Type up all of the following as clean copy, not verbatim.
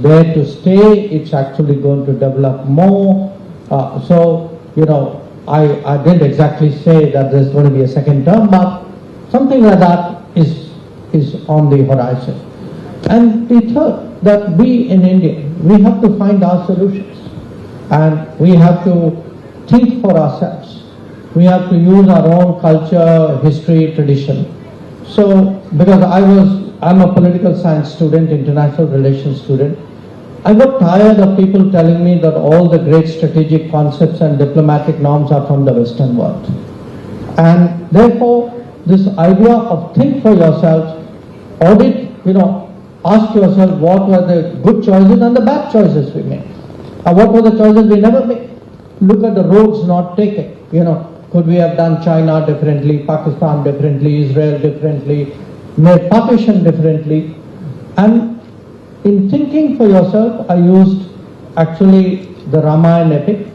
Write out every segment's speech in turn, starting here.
there to stay. It's actually going to develop more. So, you know, I didn't exactly say that there's going to be a second term, but something like that is on the horizon. And the third, that we in India, we have to find our solutions. And we have to think for ourselves. We have to use our own culture, history, tradition. So, because I'm a political science student, international relations student, I got tired of people telling me that all the great strategic concepts and diplomatic norms are from the Western world. And therefore, this idea of think for yourself, audit, you know, ask yourself what were the good choices and the bad choices we made. What were the choices we never made? Look at the roads not taken. You know, could we have done China differently, Pakistan differently, Israel differently, made partition differently? And in thinking for yourself, I used actually the Ramayana epic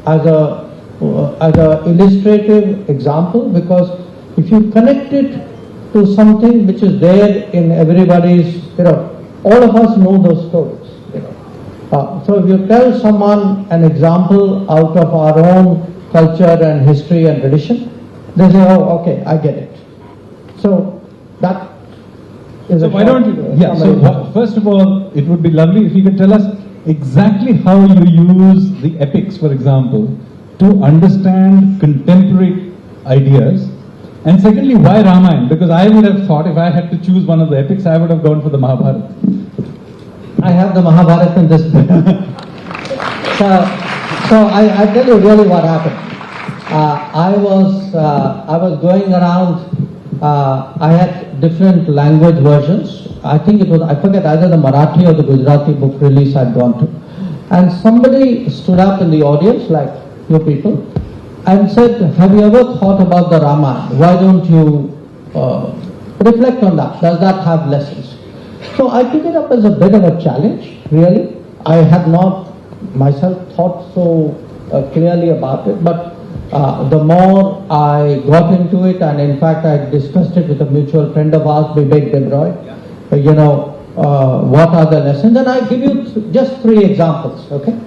as a illustrative example, because if you connect it to something which is there in everybody's, you know, all of us know those stories. You know. So if you tell someone an example out of our own culture and history and tradition, they say, oh, okay, I get it. So that is so why don't you, yeah, so first of all, it would be lovely if you could tell us exactly how you use the epics, for example, to understand contemporary ideas. And secondly, why Ramayana? Because I would have thought if I had to choose one of the epics, I would have gone for the Mahabharata. I have the Mahabharata in this book. So I tell you really what happened. I was going around. I had different language versions. I think it was, I forget, either the Marathi or the Gujarati book release I'd gone to. And somebody stood up in the audience, like you people, and said, have you ever thought about the Ramayana? Why don't you reflect on that? Does that have lessons? So I took it up as a bit of a challenge, really. I had not myself thought so clearly about it, but the more I got into it, and in fact I discussed it with a mutual friend of ours, Vivek Debroy, you know, what are the lessons? And I give you just 3 examples, okay?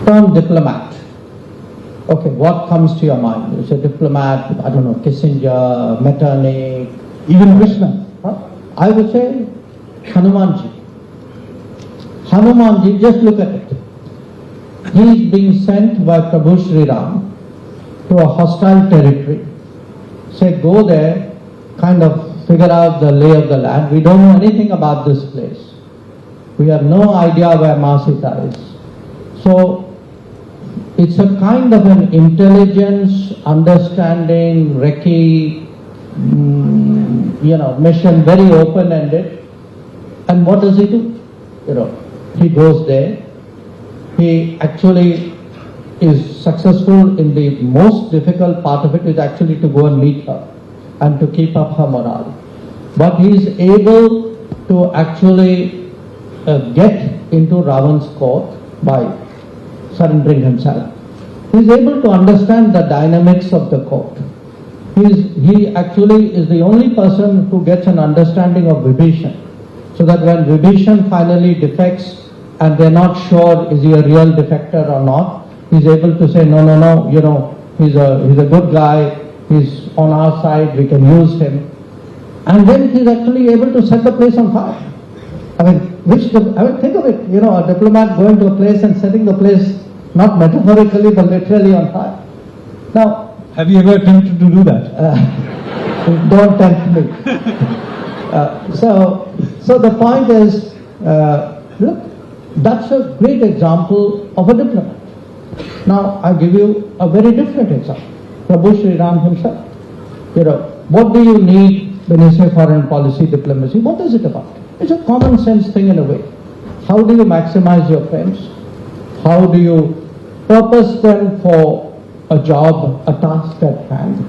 Term diplomat. Okay, what comes to your mind? You say diplomat, I don't know, Kissinger, Metternich, even Krishna. Huh? I would say Hanumanji. Hanumanji, just look at it. He is being sent by Prabhu Sri Ram to a hostile territory. Say, go there, kind of figure out the lay of the land. We don't know anything about this place. We have no idea where Ma Sita is. So, it's a kind of an intelligence, understanding, recce, you know, mission, very open-ended. And what does he do? You know, he goes there. He actually is successful in the most difficult part of it, is actually to go and meet her and to keep up her morale. But he is able to actually get into Ravan's court by surrendering himself. He is able to understand the dynamics of the court. He actually is the only person who gets an understanding of Vibhishan, so that when Vibhishan finally defects and they're not sure is he a real defector or not, he's able to say, no, no, no, you know, he's a good guy, he's on our side, we can use him. And then he's actually able to set the place on fire. I mean, think of it, you know, a diplomat going to a place and setting the place, not metaphorically, but literally on fire. Now, have you ever attempted to do that? Don't tempt me. So the point is, look, that's a great example of a diplomat. Now, I give you a very different example. Prabhu Sri Ram himself. You know, what do you need when you say foreign policy, diplomacy? What is it about? It's a common sense thing in a way. How do you maximize your friends? How do you purpose them for a job, a task at hand?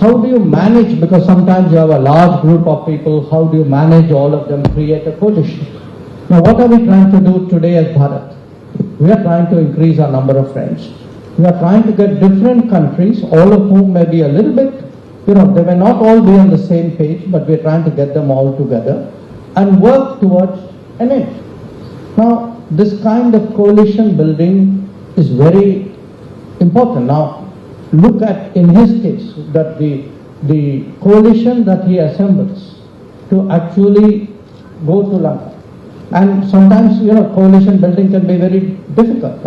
How do you manage, because sometimes you have a large group of people, how do you manage all of them, create a coalition? Now what are we trying to do today as Bharat? We are trying to increase our number of friends. We are trying to get different countries, all of whom may be a little bit, you know, they may not all be on the same page, but we are trying to get them all together and work towards an inch. Now, this kind of coalition building is very important. Now, look at, in his case, that the coalition that he assembles to actually go to Lanka. And sometimes, coalition building can be very difficult.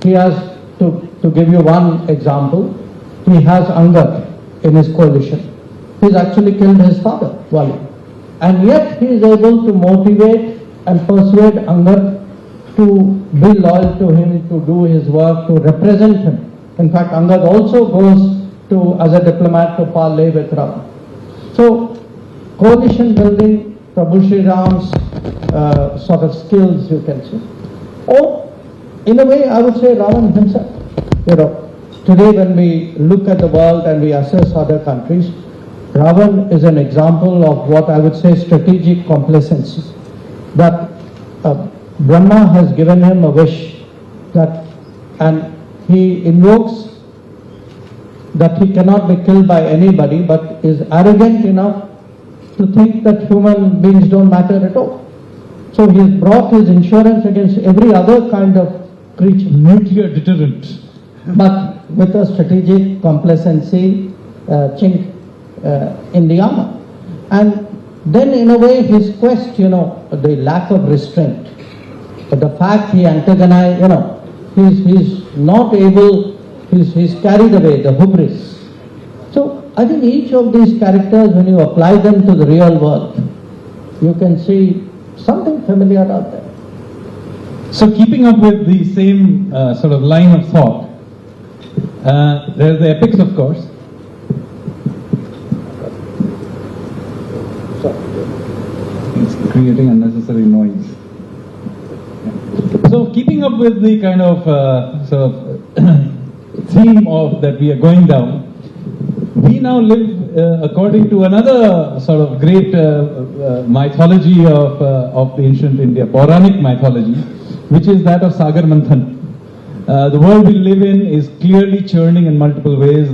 He has, to give you one example, he has Angad in his coalition. He's actually killed his father, Wali. And yet he is able to motivate and persuade Angad to be loyal to him, to do his work, to represent him. In fact, Angad also goes as a diplomat to parley with Ram. So, coalition building, Prabhu Sri Ram's sort of skills, you can say. Or, in a way, I would say Ravan himself. Today when we look at the world and we assess other countries, Ravan is an example of what I would say strategic complacency. That Brahma has given him a wish and he invokes that he cannot be killed by anybody, but is arrogant enough to think that human beings don't matter at all. So he has brought his insurance against every other kind of creature. Nuclear deterrent. But with a strategic complacency chink in the armor. And then in a way his quest, the lack of restraint, but the fact he antagonized, he's not able, he's carried away, the hubris. So I think each of these characters, when you apply them to the real world, you can see something familiar out there. So keeping up with the same sort of line of thought, there are the epics, of course. It's creating unnecessary noise. So keeping up with the kind of sort of theme of that we are going down, we now live according to another sort of great mythology of the ancient India, Puranic mythology, which is that of Sagar Manthan. The world we live in is clearly churning in multiple ways.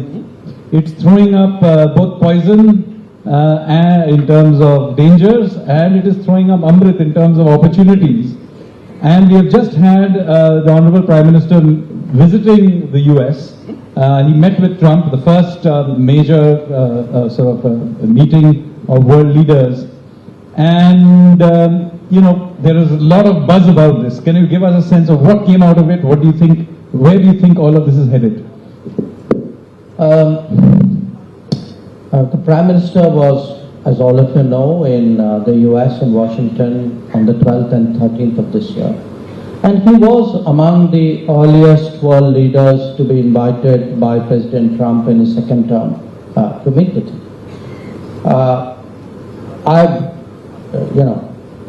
It's throwing up both poison in terms of dangers, and it is throwing up Amrit in terms of opportunities. And we have just had the Honorable Prime Minister visiting the US. He met with Trump, the first major sort of meeting of world leaders. And, there is a lot of buzz about this. Can you give us a sense of what came out of it? What do you think, where do you think all of this is headed? The Prime Minister was, as all of you know, in the US in Washington on the 12th and 13th of this year. And he was among the earliest world leaders to be invited by President Trump in his second term to meet with him.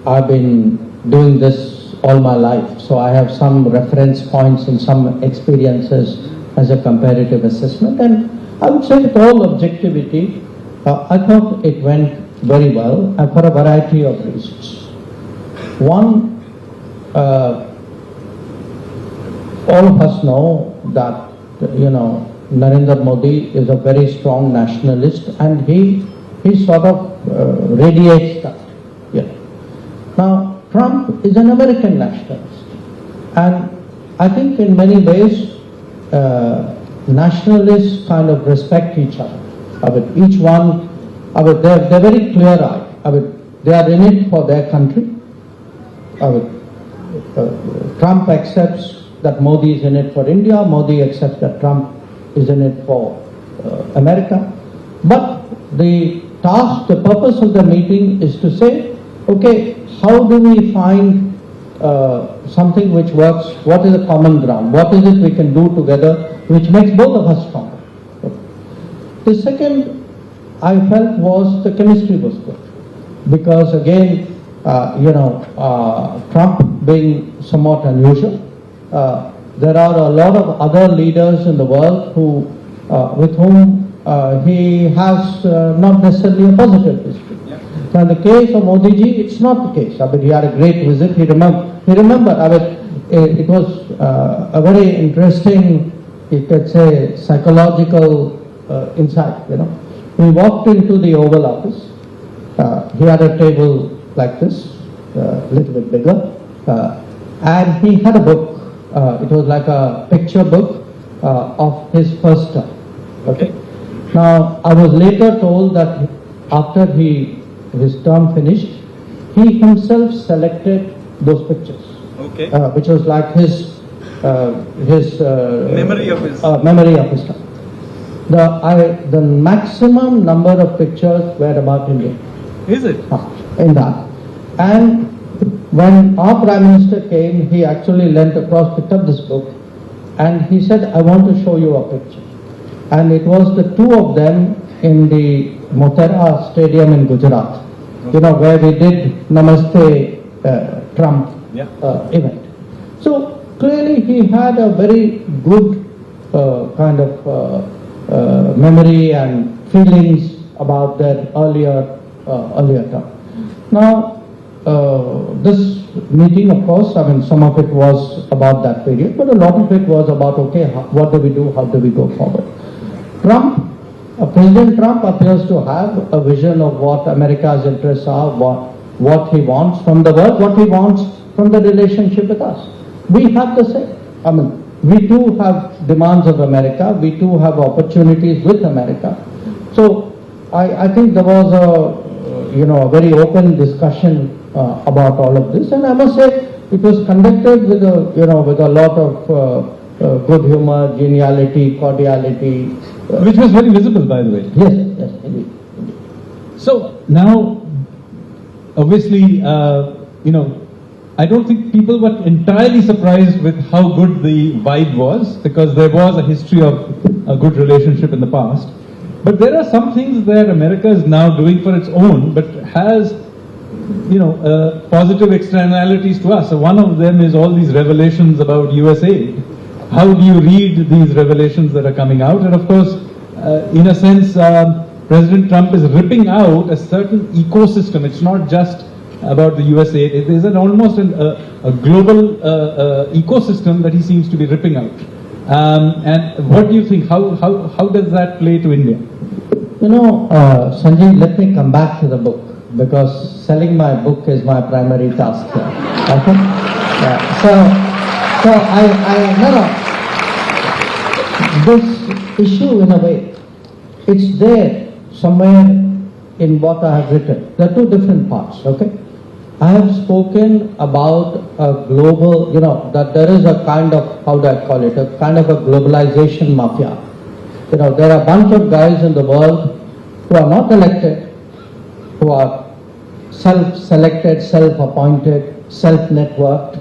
I've been doing this all my life, so I have some reference points and some experiences as a comparative assessment, and I would say with all objectivity, I thought it went very well, and for a variety of reasons. One, all of us know that, Narendra Modi is a very strong nationalist, and he sort of radiates that. Now, Trump is an American nationalist, and I think in many ways, nationalists kind of respect each other. Each one, they're very clear-eyed. They are in it for their country. Trump accepts that Modi is in it for India. Modi accepts that Trump is in it for America. But the task, the purpose of the meeting is to say, okay, how do we find something which works? What is the common ground? What is it we can do together which makes both of us stronger? The second I felt was the chemistry was good, because again, Trump being somewhat unusual, there are a lot of other leaders in the world with whom he has not necessarily a positive history. Now, in the case of Modi ji, it's not the case. He had a great visit. He remembered. It was a very interesting, you could say, psychological insight. We walked into the Oval Office. He had a table like this, little bit bigger. And he had a book. It was like a picture book of his first term. Okay. Now, I was later told that after his term finished, he himself selected those pictures. Okay. Which was like his Memory of his. memory of his term. The maximum number of pictures were about India. Is it? In that. And when our Prime Minister came, he actually leant across, picked up this book, and he said, I want to show you a picture. And it was the two of them in the Motera Stadium in Gujarat, you know, where we did Namaste Trump event. So clearly he had a very good kind of memory and feelings about that earlier term. Now, this meeting, of course, I mean, some of it was about that period, but a lot of it was about, okay, what do we do, how do we go forward? President Trump appears to have a vision of what America's interests are, what he wants from the world, what he wants from the relationship with us. We have the same. I mean, we too have demands of America, we too have opportunities with America. So, I think there was a very open discussion about all of this, and I must say it was conducted with a lot of good humor, geniality, cordiality, which was very visible, by the way. Yes, indeed. So now, obviously, I don't think people were entirely surprised with how good the vibe was, because there was a history of a good relationship in the past. But there are some things that America is now doing for its own, but has, positive externalities to us. So one of them is all these revelations about USA. How do you read these revelations that are coming out? And of course, in a sense, President Trump is ripping out a certain ecosystem. It's not just about the USA. It is almost a global ecosystem that he seems to be ripping out. And what do you think? How does that play to India? Sanjeev, let me come back to the book, because selling my book is my primary task here. Okay? This issue, in a way, it's there somewhere in what I have written. There are two different parts, okay? I have spoken about a global, that there is a kind of, how do I call it, a kind of a globalization mafia. There are a bunch of guys in the world who are not elected, who are self-selected, self-appointed, self-networked.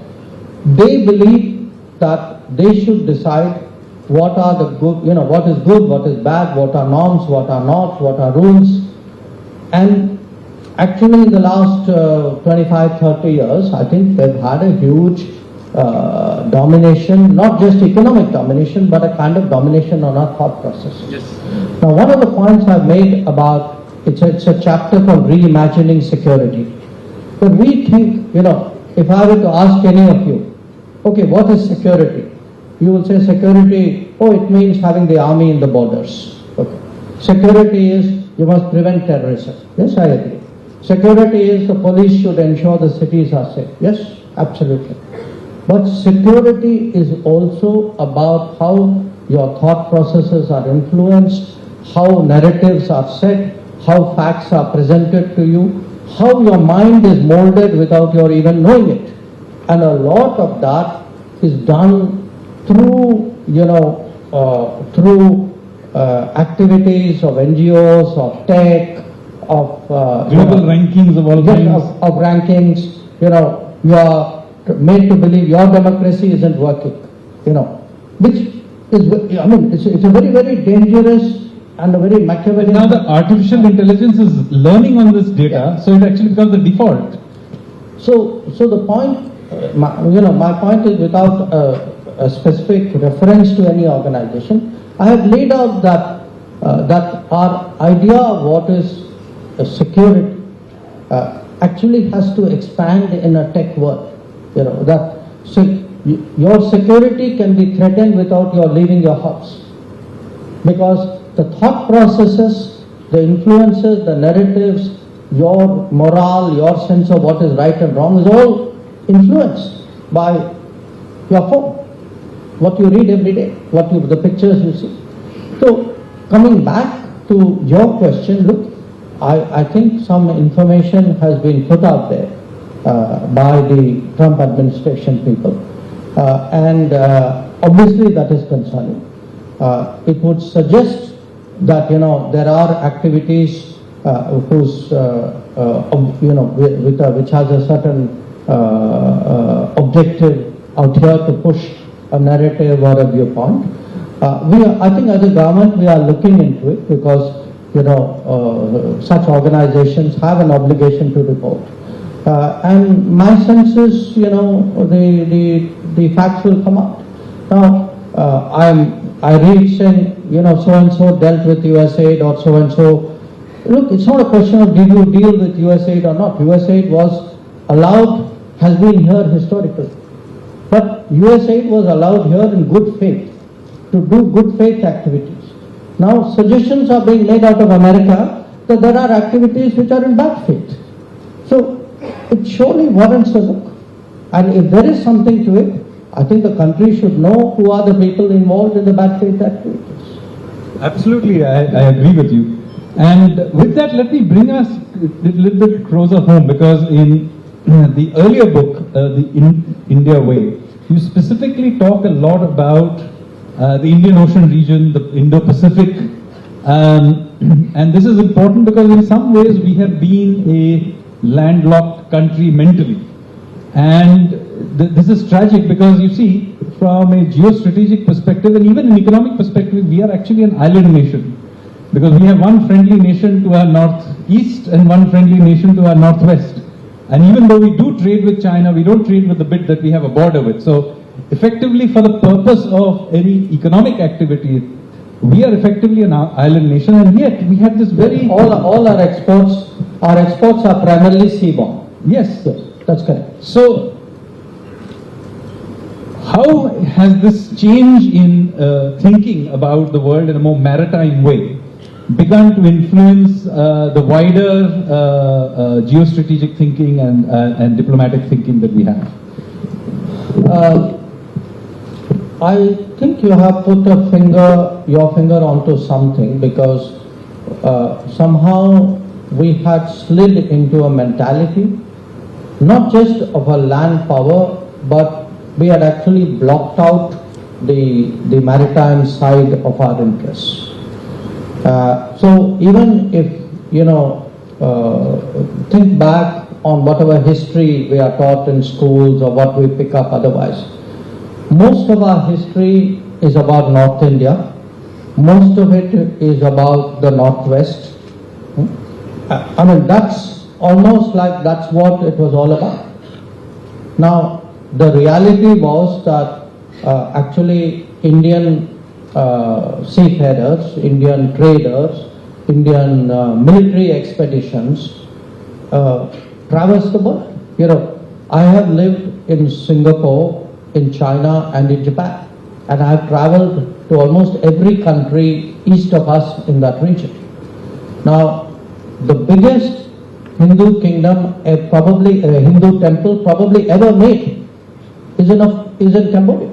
They believe that they should decide what are the good, what is good, what is bad, what are norms, what are not, what are rules. And actually in the last 25, 30 years, I think they've had a huge domination, not just economic domination, but a kind of domination on our thought process. Yes. Now, one of the points I've made about, it's a chapter called Reimagining Security. But we think, if I were to ask any of you, okay, what is security? You will say security, it means having the army in the borders. Okay. Security is you must prevent terrorism. Yes, I agree. Security is the police should ensure the cities are safe. Yes, absolutely. But security is also about how your thought processes are influenced, how narratives are set, how facts are presented to you, how your mind is molded without your even knowing it. And a lot of that is done through, activities of NGOs, of tech, of global rankings of all kinds. Of rankings. You are made to believe your democracy isn't working. Which is, it's a very, very dangerous and a very Machiavellian. Now the artificial intelligence is learning on this data, so it actually becomes the default. So the point, my point is, without a specific reference to any organization, I have laid out that our idea of what is security actually has to expand in a tech world. Your security can be threatened without your leaving your house, because the thought processes, the influences, the narratives, your morale, your sense of what is right and wrong is all influenced by your phone, what you read every day, the pictures you see. So coming back to your question, look, I think some information has been put out there by the Trump administration people, and obviously that is concerning. It would suggest that there are activities which has a certain objective out here to push a narrative or a viewpoint. I think as a government we are looking into it because such organizations have an obligation to report. And my sense is, the facts will come out. Now, I read saying, so and so dealt with USAID or so and so. Look, it's not a question of did you deal with USAID or not. USAID was allowed, has been here historically. But USAID was allowed here in good faith, to do good faith activities. Now, suggestions are being made out of America that there are activities which are in bad faith. So, it surely warrants a look. And if there is something to it, I think the country should know who are the people involved in the bad faith activities. Absolutely, I agree with you. And with that, let me bring us a little bit closer home, because in the earlier book, The India Way, you specifically talk a lot about the Indian Ocean region, the Indo-Pacific, and this is important because in some ways we have been a landlocked country mentally. And this is tragic because you see, from a geostrategic perspective and even an economic perspective, we are actually an island nation. Because we have one friendly nation to our northeast and one friendly nation to our northwest. And even though we do trade with China, we don't trade with the bit that we have a border with. So effectively, for the purpose of any economic activity, we are effectively an island nation, and yet we have this very... All our exports are primarily seaborne. Yes, yes, that's correct. So how has this change in thinking about the world in a more maritime way begun to influence the wider geostrategic thinking and diplomatic thinking that we have? I think you have put your finger onto something, because somehow we had slid into a mentality, not just of a land power, but we had actually blocked out the maritime side of our interests. So even if, think back on whatever history we are taught in schools or what we pick up otherwise, most of our history is about North India. Most of it is about the Northwest. I mean, that's almost like that's what it was all about. Now, the reality was that actually Indian seafarers, Indian traders, Indian military expeditions traversed the world. I have lived in Singapore, in China and in Japan, and I have traveled to almost every country east of us in that region. Now, the biggest Hindu kingdom, probably a Hindu temple probably ever made is in Cambodia.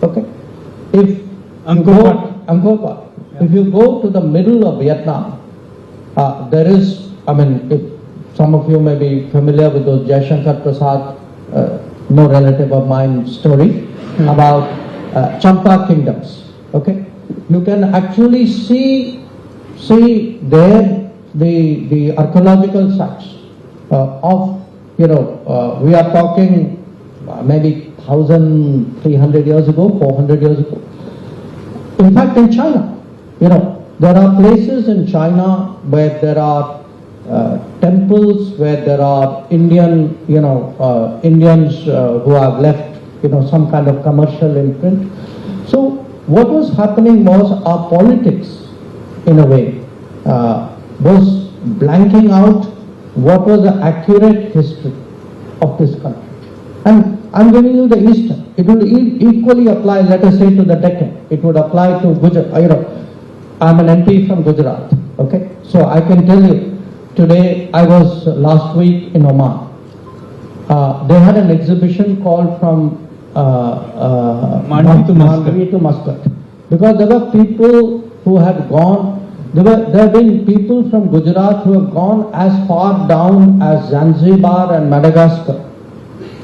Okay, if Angkor Wat. If you go to the middle of Vietnam, there is, if some of you may be familiar with those Jaishankar Prasad, no relative of mine, story about Champa kingdoms. Okay, you can actually see there the archaeological sites of we are talking maybe 1,300 years ago, 400 years ago. In fact, in China, there are places in China where there are temples, where there are Indians who have left, some kind of commercial imprint. So what was happening was our politics, in a way, was blanking out what was the accurate history of this country. And I'm giving you the Eastern. It will equally apply, let us say, to the Deccan. It would apply to Gujarat. I'm an MP from Gujarat. Okay, so I can tell you, today, I was last week in Oman. They had an exhibition called From Mandvi to Muscat. Because there were people who had gone, there have been people from Gujarat who have gone as far down as Zanzibar and Madagascar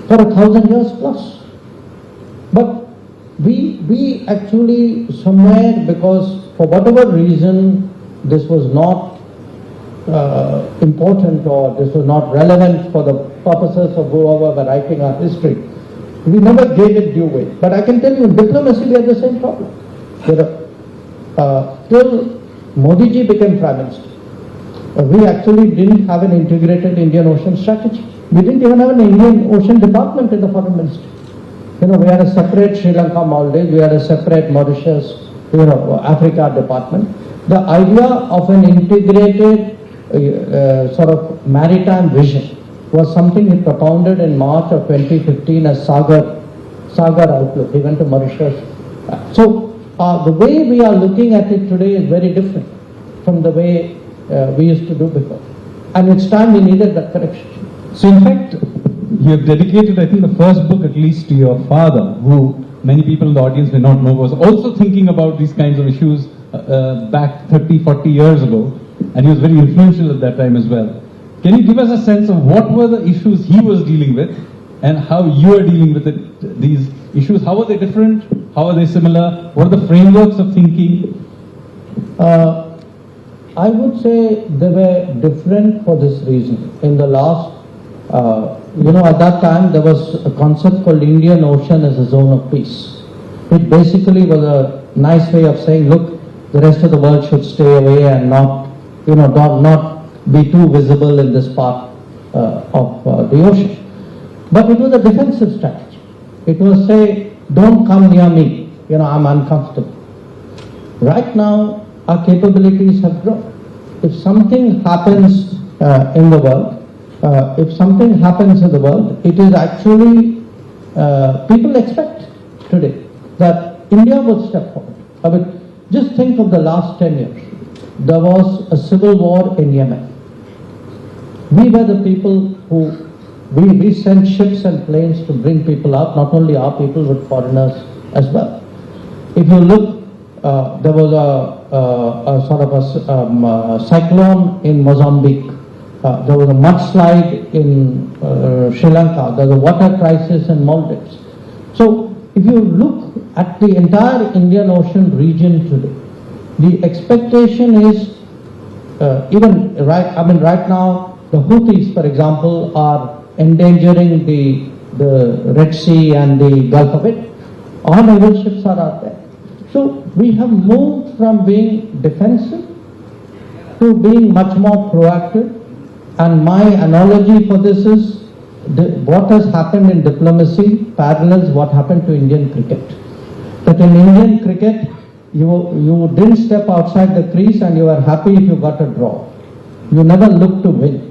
for 1,000 years plus. But we actually somewhere, because for whatever reason this was not important or this was not relevant for the purposes of whoever were writing our history, we never gave it due weight. But I can tell you in diplomacy we had the same problem. Till Modi ji became Prime Minister, we actually didn't have an integrated Indian Ocean strategy. We didn't even have an Indian Ocean department in the foreign ministry. We had a separate Sri Lanka, Maldives, we had a separate Mauritius, Africa department. The idea of an integrated sort of maritime vision was something he propounded in March of 2015 as Sagar Outlook. He went to Mauritius. So the way we are looking at it today is very different from the way we used to do before. And it's time we needed that correction. So in fact, you have dedicated, I think, the first book at least to your father, who many people in the audience may not know was also thinking about these kinds of issues back 30, 40 years ago, and he was very influential at that time as well. Can you give us a sense of what were the issues he was dealing with and how you are dealing with these issues? How are they different? How are they similar? What are the frameworks of thinking? I would say they were different for this reason. In the last, at that time there was a concept called Indian Ocean as a zone of peace. It basically was a nice way of saying, look, the rest of the world should stay away and not be too visible in this part of the ocean. But it was a defensive strategy. It was say, don't come near me, I'm uncomfortable. Right now, our capabilities have grown. If something happens in the world, it is actually, people expect today that India will step forward. I mean, just think of the last 10 years. There was a civil war in Yemen. We were the people who, we sent ships and planes to bring people out, not only our people, but foreigners as well. If you look, there was a sort of a cyclone in Mozambique. There was a mudslide in Sri Lanka. There was a water crisis in Maldives. So if you look at the entire Indian Ocean region today, the expectation is right now the Houthis, for example, are endangering the Red Sea and the Gulf of it. All naval ships are out there. So we have moved from being defensive to being much more proactive. And my analogy for this is what has happened in diplomacy parallels what happened to Indian cricket. That in Indian cricket, you didn't step outside the crease and you were happy if you got a draw. You never looked to win.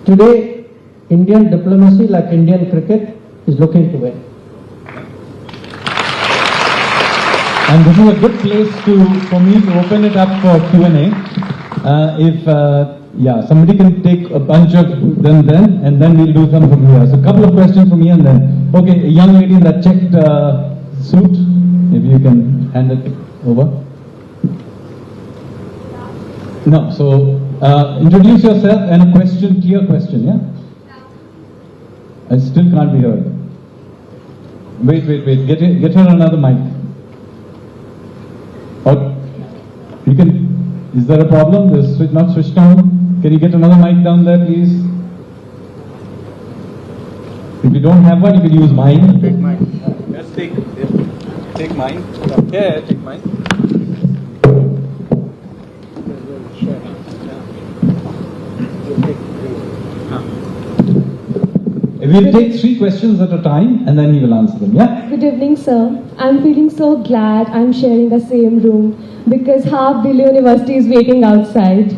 Today, Indian diplomacy, like Indian cricket, is looking to win. And this is a good place for me to open it up for Q&A. Somebody can take a bunch of them then, and then we'll do some from here. So a couple of questions from here and then. Okay, a young lady in that checked suit, if you can hand it over. No, so introduce yourself and a question, clear question, yeah? I still can't be heard. Wait, get her another mic. Or you can, is there a problem? The switch not switched on? Can you get another mic down there, please? If you don't have one, you can use mine. Take mine. Let's take mine. Yeah, take mine. We'll take 3 questions at a time and then he will answer them, yeah? Good evening, sir. I'm feeling so glad I'm sharing the same room because half Delhi University is waiting outside.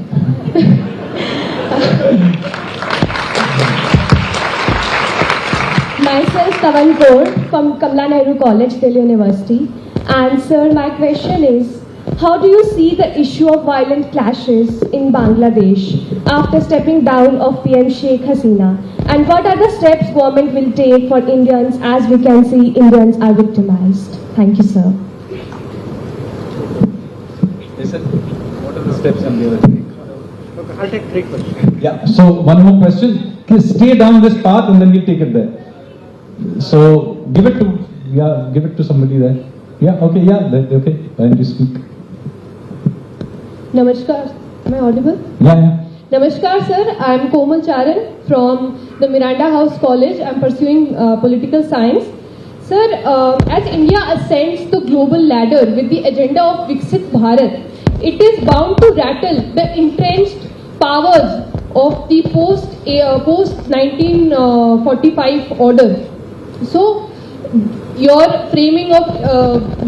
Myself, Tavan Kaur from Kamla Nehru College, Delhi University. And sir, my question is, how do you see the issue of violent clashes in Bangladesh after stepping down of PM Sheikh Hasina? And what are the steps government will take for Indians, as we can see Indians are victimized? Thank you, sir. Listen, what are the steps I'm going to take? Okay, I'll take 3 questions. Yeah, so one more question. Please stay down this path and then we'll take it there. So give it to somebody there. Yeah, okay, okay. Why don't you speak? Namaskar. Am I audible? Yeah. Namaskar, sir. I am Komal Charan from the Miranda House College. I am pursuing political science. Sir, as India ascends the global ladder with the agenda of Viksit Bharat, it is bound to rattle the entrenched powers of the post 1945 order. So, your framing of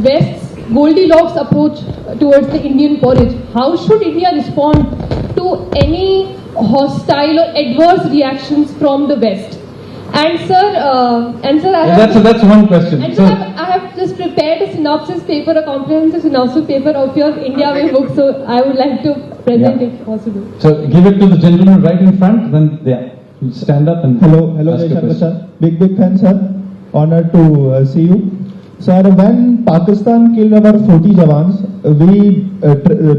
West's Goldilocks approach towards the Indian porridge, how should India respond to any hostile or adverse reactions from the West? And sir, That's one question. And sir, I have just prepared a synopsis paper, a comprehensive synopsis paper of your India Way book, so I would like to present if possible. So give it to the gentleman right in front, then you stand up and Hello, ask a Jaishankar question. sir. Big fan, sir. Honored to see you. Sir, when Pakistan killed our 40 Jawans, we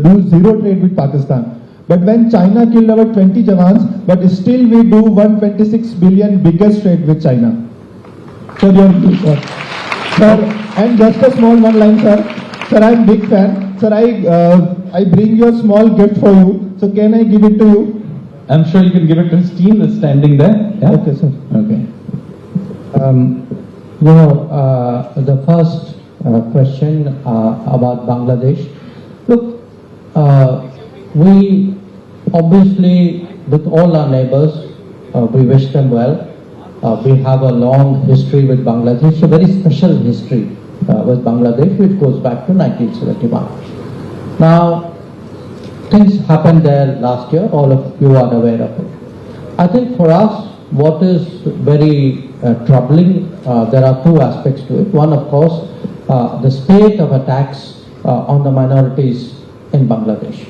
do zero trade with Pakistan. But when China killed our 20 Jawans, but still we do 126 billion biggest trade with China. Sir, sir, and just a small one line, sir. Sir, I am big fan. Sir, I bring you a small gift for you. So can I give it to you? I'm sure you can give it to his team that's standing there. Yeah? Okay, sir. Okay. The first question about Bangladesh. Look, we obviously, with all our neighbors, we wish them well. We have a long history with Bangladesh, a very special history with Bangladesh, which goes back to 1971. Now, things happened there last year, all of you are aware of it. I think for us, what is very troubling, there are 2 aspects to it. One, of course, the spate of attacks on the minorities in Bangladesh.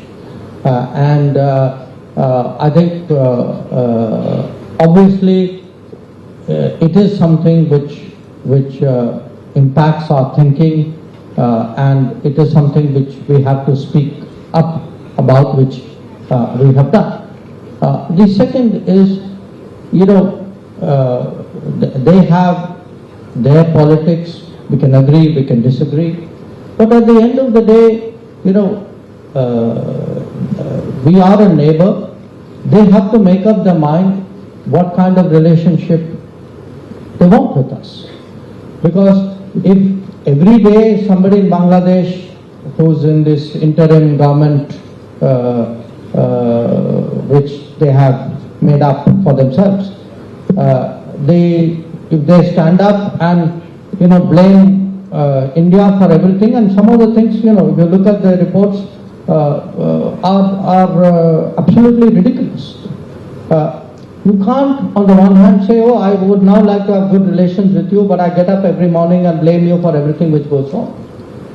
I think obviously it is something which impacts our thinking, and it is something which we have to speak up about, which we have done. The second is, they have their politics. We can agree, we can disagree, but at the end of the day, we are a neighbor. They have to make up their mind what kind of relationship they want with us. Because if every day somebody in Bangladesh who's in this interim government, which they have made up for themselves, if they stand up and blame India for everything, and some of the things, if you look at the reports, are absolutely ridiculous. You can't, on the one hand, say, oh, I would now like to have good relations with you, but I get up every morning and blame you for everything which goes wrong.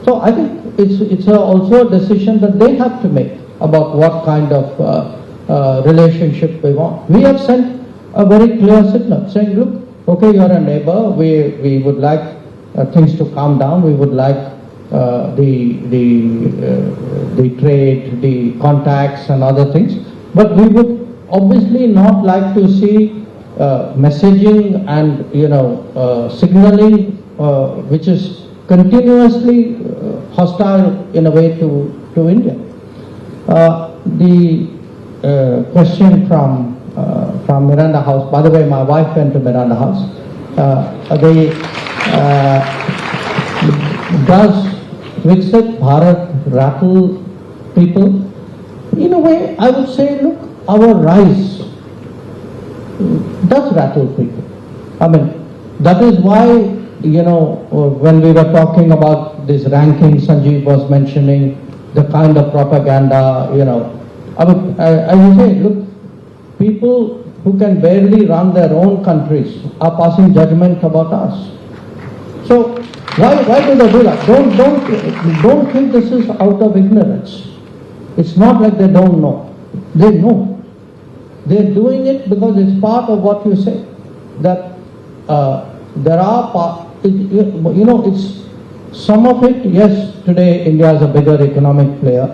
So I think it's also a decision that they have to make about what kind of relationship we want. We have sent a very clear signal saying, look, okay, you're a neighbor, we would like things to calm down, we would like the trade, the contacts and other things, but we would obviously not like to see messaging and signaling which is continuously hostile in a way to India. The question from Miranda House, by the way, my wife went to Miranda House. Does Viksit Bharat rattle people? In a way, I would say, look, our rise does rattle people. I mean, that is why, when we were talking about this ranking, Sanjeev was mentioning the kind of propaganda, I would say, look, people who can barely run their own countries are passing judgment about us. So, Why do they do that? Don't think this is out of ignorance. It's not like they don't know. They know. They're doing it because it's part of what you say. That there are it's some of it. Yes, today India is a bigger economic player.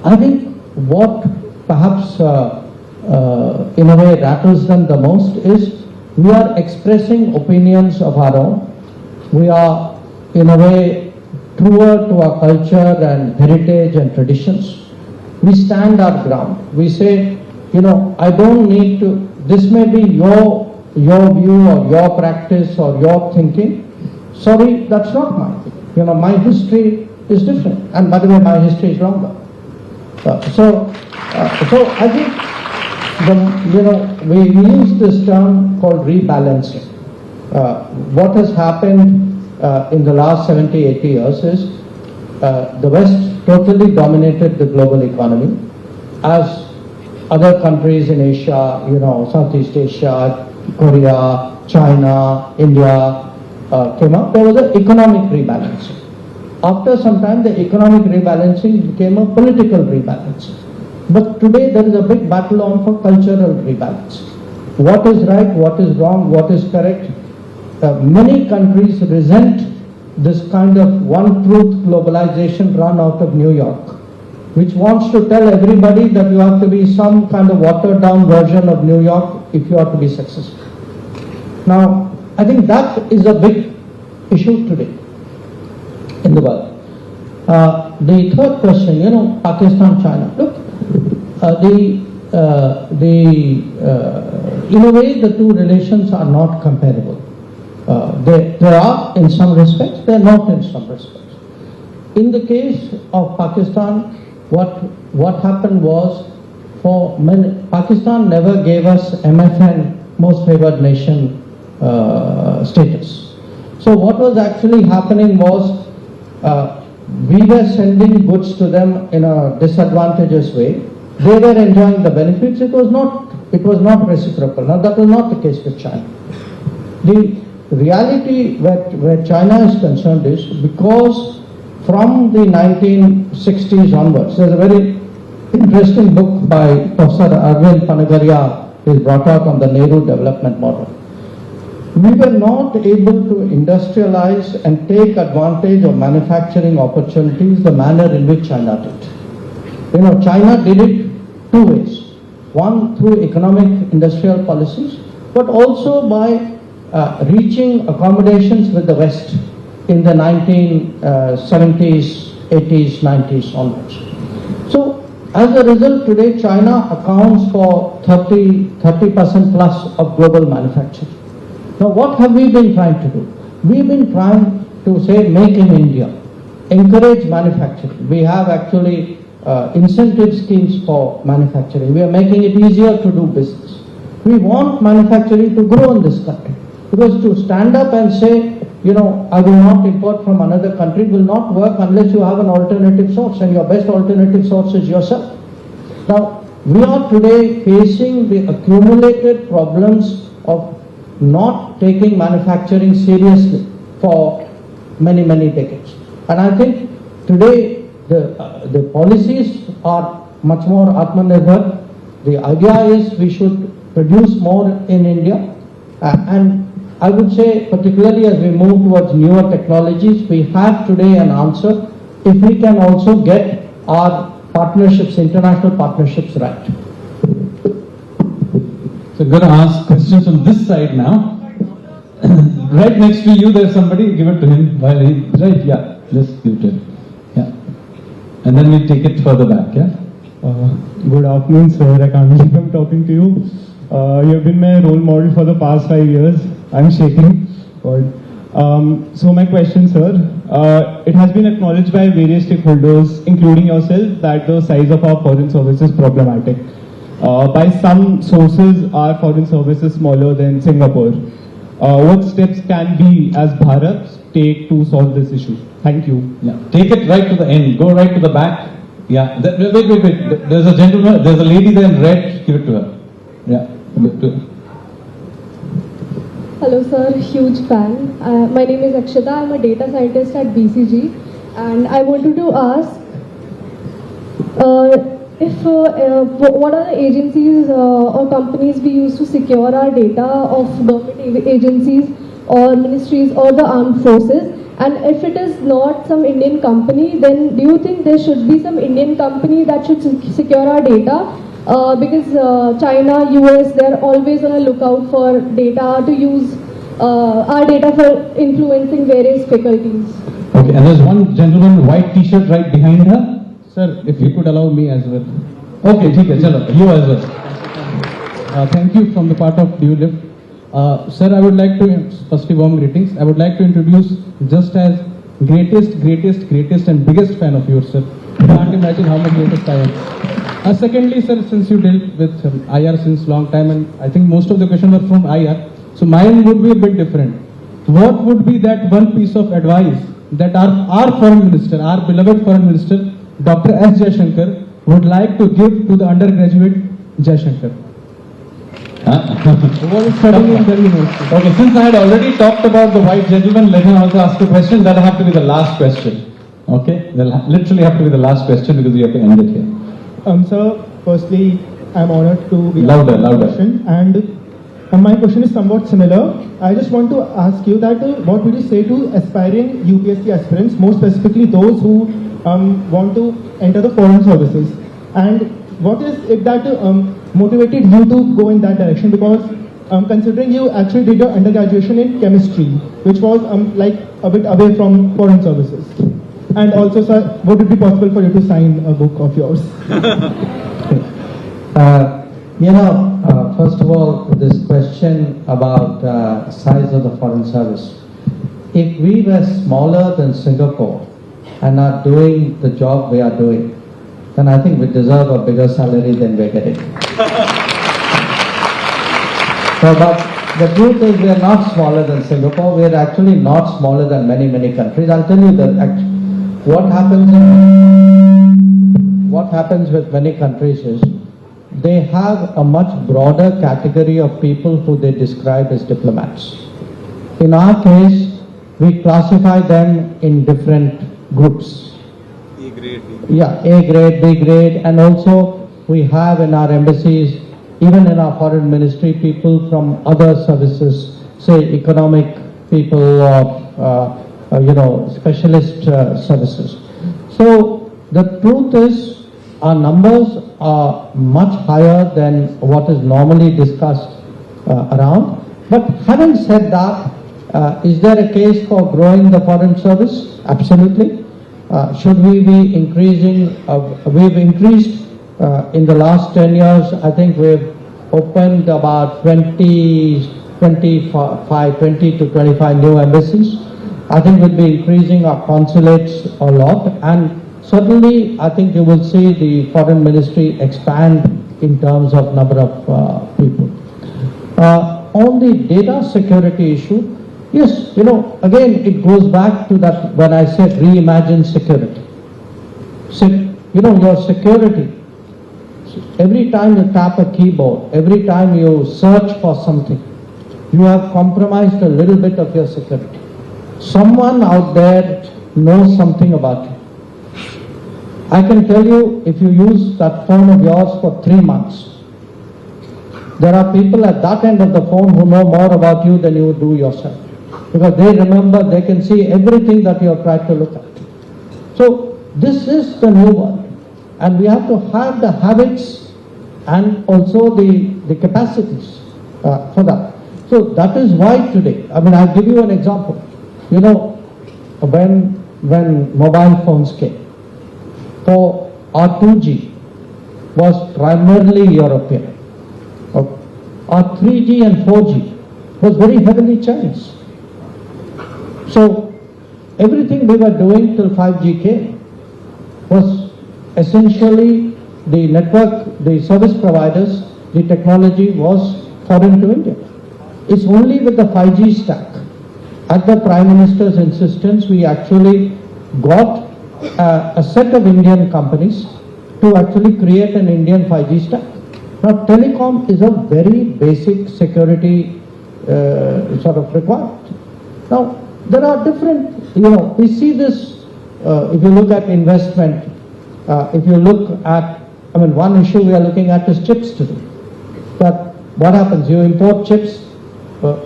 I think what perhaps in a way rattles them the most is we are expressing opinions of our own. We are in a way truer to our culture and heritage and traditions. We stand our ground. We say, I don't need to, this may be your view or your practice or your thinking. Sorry, that's not mine. My history is different. And by the way, my history is longer. So I think we use this term called rebalancing. What has happened in the last 70, 80 years is the West totally dominated the global economy as other countries in Asia, Southeast Asia, Korea, China, India came up. There was an economic rebalancing. After some time, the economic rebalancing became a political rebalancing. But today there is a big battle on for cultural rebalancing. What is right, what is wrong, what is correct? Many countries resent this kind of one truth globalization run out of New York, which wants to tell everybody that you have to be some kind of watered down version of New York if you are to be successful. Now, I think that is a big issue today in the world. The third question, Pakistan, China. Look, in a way, the two relations are not comparable. There are in some respects, they are not in some respects. In the case of Pakistan, what happened was, Pakistan never gave us MFN, most favored nation status. So what was actually happening was, we were sending goods to them in a disadvantageous way. They were enjoying the benefits. It was not reciprocal. Now that was not the case with China. The reality where China is concerned is because from the 1960s onwards, there's a very interesting book by Professor Arvind Panagaria is brought out on the Nehru development model. We were not able to industrialize and take advantage of manufacturing opportunities the manner in which China did. China did it two ways. One, through economic industrial policies, but also by reaching accommodations with the West in the 1970s, 80s, 90s onwards. So, as a result, today China accounts for 30% plus of global manufacturing. Now, what have we been trying to do? We've been trying to say, make in India, encourage manufacturing. We have actually incentive schemes for manufacturing. We are making it easier to do business. We want manufacturing to grow in this country. Because to stand up and say, I will not import from another country will not work unless you have an alternative source, and your best alternative source is yourself. Now, we are today facing the accumulated problems of not taking manufacturing seriously for many, many decades. And I think today the policies are much more Atmanirbhar. The idea is we should produce more in India. And I would say, particularly as we move towards newer technologies, we have today an answer if we can also get our partnerships, international partnerships right. So I'm going to ask questions from this side now. Right next to you, there's somebody. Give it to him. Right, yeah. Just give it to him. Yeah. And then we'll take it further back, yeah? Good afternoon, sir. I can't believe I'm talking to you. You have been my role model for the past 5 years. I'm shaking. So my question, sir, it has been acknowledged by various stakeholders, including yourself, that the size of our foreign service is problematic. By some sources, our foreign service is smaller than Singapore. What steps can we, as Bharat, take to solve this issue? Thank you. Yeah. Take it right to the end. Go right to the back. Yeah. Wait. There's a gentleman. There's a lady there in red. Give it to her. Yeah. Hello sir, huge fan. My name is Akshata. I'm a data scientist at BCG, and I wanted to ask what are the agencies or companies we use to secure our data of government agencies or ministries or the armed forces? And if it is not some Indian company, then do you think there should be some Indian company that should secure our data? Because China, US, they're always on a lookout for data to use our data for influencing various faculties. Okay, and there's one gentleman, white t-shirt right behind her. Sir, if you could allow me as well. Okay, ठीक है, चलो, you as well. Thank you from the part of DULIF. Sir, I would like to, firstly warm greetings. I would like to introduce just as greatest and biggest fan of yours, sir. Can't imagine how much greatest I am. Secondly, sir, since you dealt with IR since long time, and I think most of the questions were from IR, so mine would be a bit different. What would be that one piece of advice that our foreign minister, our beloved foreign minister, Dr. S. Jaishankar, would like to give to the undergraduate Jaishankar? Who was studying in Delhi University. Okay, since I had already talked about the white gentleman, let him also ask a question. That'll have to be the last question. Okay? That'll literally have to be the last question because we have to end it here. Sir, firstly, I'm honored to be Louder, asked this louder. question, and my question is somewhat similar. I just want to ask you that what would you say to aspiring UPSC aspirants, more specifically those who want to enter the foreign services, and what is it that motivated you to go in that direction? Because considering you actually did your undergraduation in chemistry, which was like a bit away from foreign services. And also, sir, would it be possible for you to sign a book of yours? First of all, this question about size of the foreign service. If we were smaller than Singapore and are doing the job we are doing, then I think we deserve a bigger salary than we're getting. So, but the truth is we are not smaller than Singapore. We are actually not smaller than many countries. I'll tell you what happens with many countries is they have a much broader category of people who they describe as diplomats. In our case, we classify them in different groups. A grade, B grade. Yeah, A grade, B grade, and also we have in our embassies, even in our foreign ministry, people from other services, say economic people or specialist services. So the truth is our numbers are much higher than what is normally discussed around. But having said that, is there a case for growing the foreign service? Absolutely. Should we be increasing? We've increased in the last 10 years. I think we've opened about 20 to 25 new embassies. I think we'll be increasing our consulates a lot, and certainly I think you will see the foreign ministry expand in terms of number of people. On the data security issue, yes, again it goes back to that when I said reimagine security. So, your security, every time you tap a keyboard, every time you search for something, you have compromised a little bit of your security. Someone out there knows something about you. I can tell you, if you use that phone of yours for 3 months, there are people at that end of the phone who know more about you than you do yourself. Because they remember, they can see everything that you have tried to look at. So this is the new world. And we have to have the habits and also the capacities for that. So that is why today, I'll give you an example. When mobile phones came, so our 2G was primarily European. Our 3G and 4G was very heavily Chinese. So everything we were doing till 5G came was essentially the network, the service providers, the technology was foreign to India. It's only with the 5G stack, at the Prime Minister's insistence, we actually got a set of Indian companies to actually create an Indian 5G stack. Now, telecom is a very basic security sort of required. Now, there are different, we see this, if you look at investment, if you look at, one issue we are looking at is chips today. But what happens? You import chips,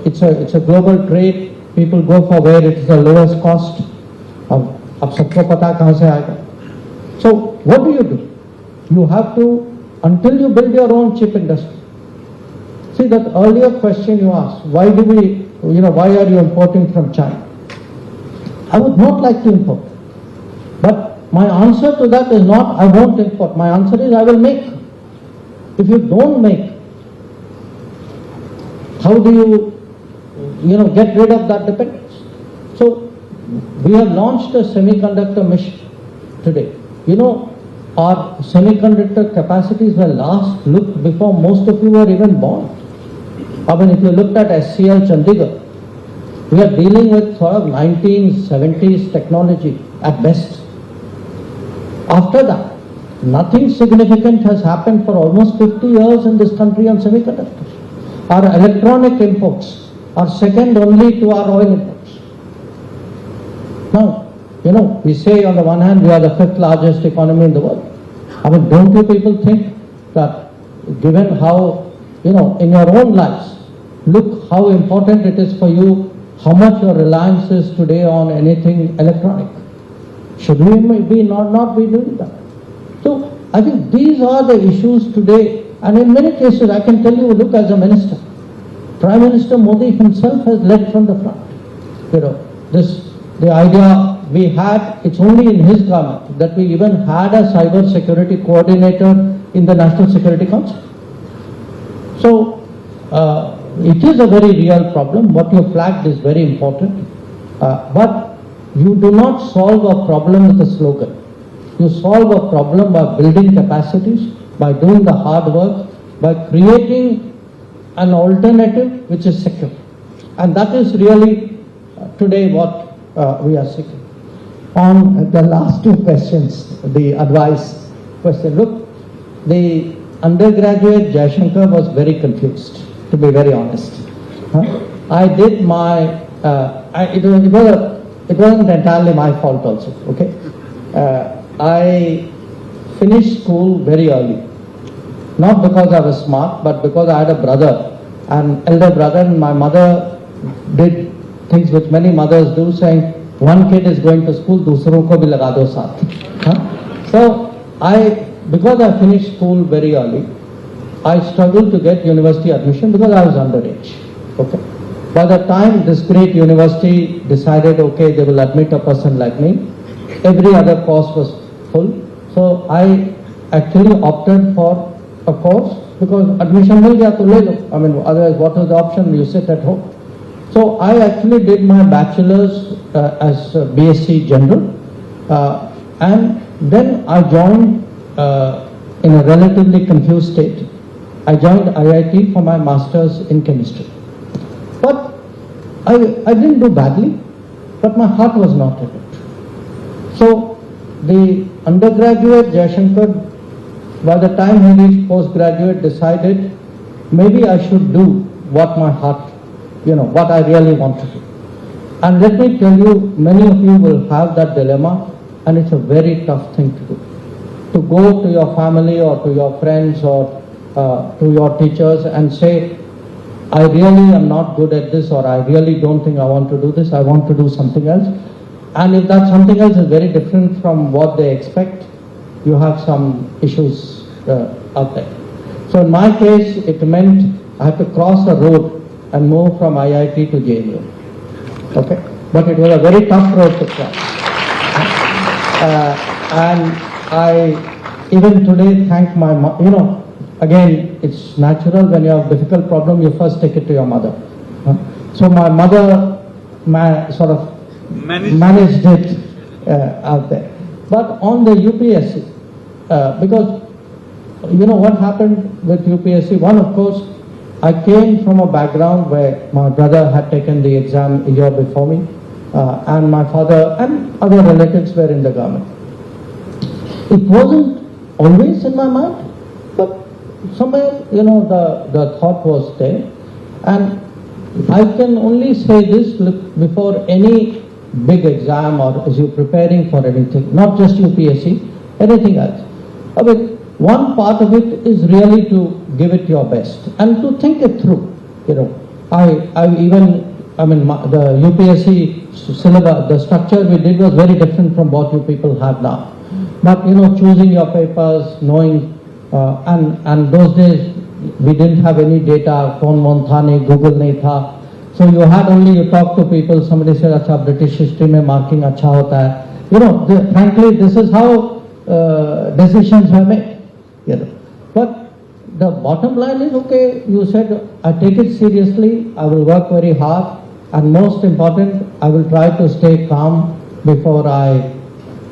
it's a global trade, people go for where it is the lowest cost. Ab sabko pata kahan se aayega. So, what do? You have to, until you build your own chip industry. See that earlier question you asked, why do we, why are you importing from China? I would not like to import. But my answer to that is not, I won't import. My answer is, I will make. If you don't make, how do you, get rid of that dependence? So, we have launched a semiconductor mission today. Our semiconductor capacities were last looked before most of you were even born. If you looked at SCL Chandigarh, we are dealing with sort of 1970s technology at best. After that, nothing significant has happened for almost 50 years in this country on semiconductors. Our electronic imports are second only to our oil imports. Now, we say on the one hand we are the 5th largest economy in the world. Don't you people think that given how, in your own lives, look how important it is for you, how much your reliance is today on anything electronic. Should we not be doing that? So, I think these are the issues today, and in many cases I can tell you, look, as a minister, Prime Minister Modi himself has led from the front. The idea we had, it's only in his government that we even had a cyber security coordinator in the National Security Council. So, it is a very real problem. What you flagged is very important. But you do not solve a problem with a slogan. You solve a problem by building capacities, by doing the hard work, by creating an alternative which is secure. And that is really today what we are seeking. On the last two questions, the advice question, look, the undergraduate Jaishankar was very confused, to be very honest. I did my, it wasn't entirely my fault also, okay? I finished school very early. Not because I was smart, but because I had a brother, an elder brother, and my mother did things which many mothers do, saying, one kid is going to school, दूसरों को भी लगा दो साथ. So, because I finished school very early, I struggled to get university admission because I was underage. Okay. By the time this great university decided, okay, they will admit a person like me, every other course was full. So I actually opted for a course because admission will gaya to le lo. Otherwise, what is the option? You sit at home. So I actually did my bachelor's as BSc General, and then I joined in a relatively confused state. I joined IIT for my master's in chemistry. But I didn't do badly, but my heart was not in it. So the undergraduate Jaishankar, by the time he reached postgraduate, decided maybe I should do what my heart, what I really want to do. And let me tell you, many of you will have that dilemma, and it's a very tough thing to do. To go to your family or to your friends or to your teachers and say, I really am not good at this, or I really don't think I want to do this, I want to do something else. And if that something else is very different from what they expect, you have some issues out there. So in my case, it meant I had to cross a road and move from IIT to JNU. Okay? But it was a very tough road to cross. And I even today thank my mom. Again, it's natural when you have a difficult problem, you first take it to your mother. So my mother sort of managed it out there. But on the UPSC, because what happened with UPSC, one, of course, I came from a background where my brother had taken the exam a year before me, and my father and other relatives were in the government. It wasn't always in my mind, but somewhere, the thought was there. And I can only say this, look, before any big exam or as you're preparing for anything, not just UPSC, anything else. I mean, one part of it is really to give it your best and to think it through. You know, the UPSC syllabus, the structure we did was very different from what you people have now. But, you know, choosing your papers, knowing, and those days we didn't have any data, phone won't tha nahi, Google nahi tha. So you had only, you talk to people, somebody said, acha, British history mein marking acha hota hai. You know, frankly, this is how decisions were made. You know. But the bottom line is, okay, you said, I take it seriously, I will work very hard, and most important, I will try to stay calm before I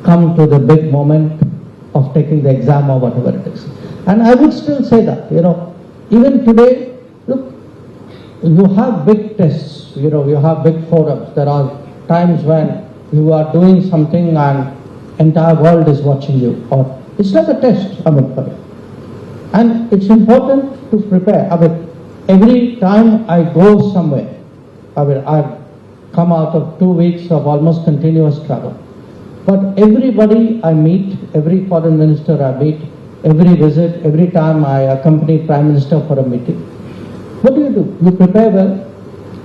come to the big moment of taking the exam or whatever it is. And I would still say that, you know, even today, look, you have big tests, you know, you have big forums. There are times when you are doing something and entire world is watching you, or it's like a test, and it's important to prepare. Every time I go somewhere, I've come out of 2 weeks of almost continuous travel. But everybody I meet, every foreign minister I meet, every visit, every time I accompany Prime Minister for a meeting, what do? You prepare well,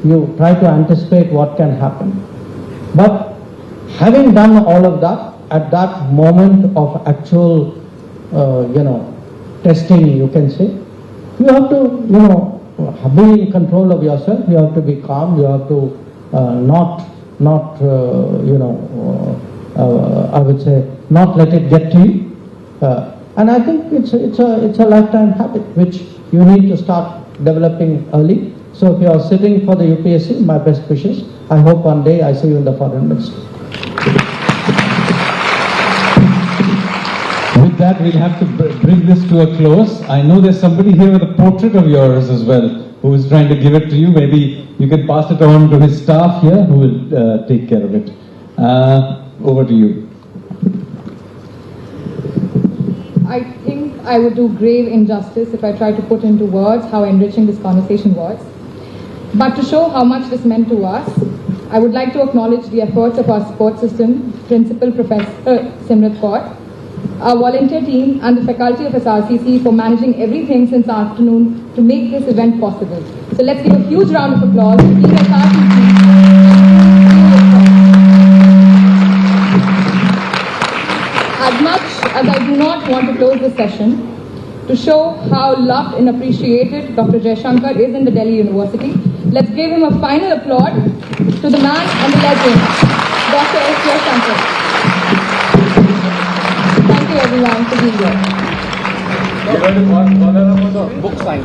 you try to anticipate what can happen. But having done all of that, at that moment of actual, testing, you can say, you have to, be in control of yourself, you have to be calm, you have to I would say, not let it get to you. And I think it's a lifetime habit which you need to start developing early. So if you are sitting for the UPSC, my best wishes. I hope one day I see you in the foreign ministry. With that, we'll have to bring this to a close. I know there's somebody here with a portrait of yours as well, who is trying to give it to you. Maybe you can pass it on to his staff here, who will take care of it. Over to you. I think I would do grave injustice if I tried to put into words how enriching this conversation was. But to show how much this meant to us, I would like to acknowledge the efforts of our support system, Principal Professor Simrat Kaur, our volunteer team and the faculty of srcc for managing everything since afternoon to make this event possible. So let's give a huge round of applause to Team srcc. As much as I do not want to close this session, to show how loved and appreciated Dr. Jaishankar is in the Delhi University, let's give him a final applause to the man and the legend, Dr. Jaishankar. Thank you everyone for being here. Book sign.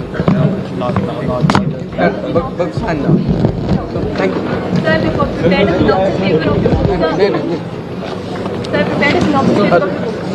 Book sign now. Thank you. Sir, before prepared a synopsis paper of the book, sir. Sir, prepared a synopsis paper of the book.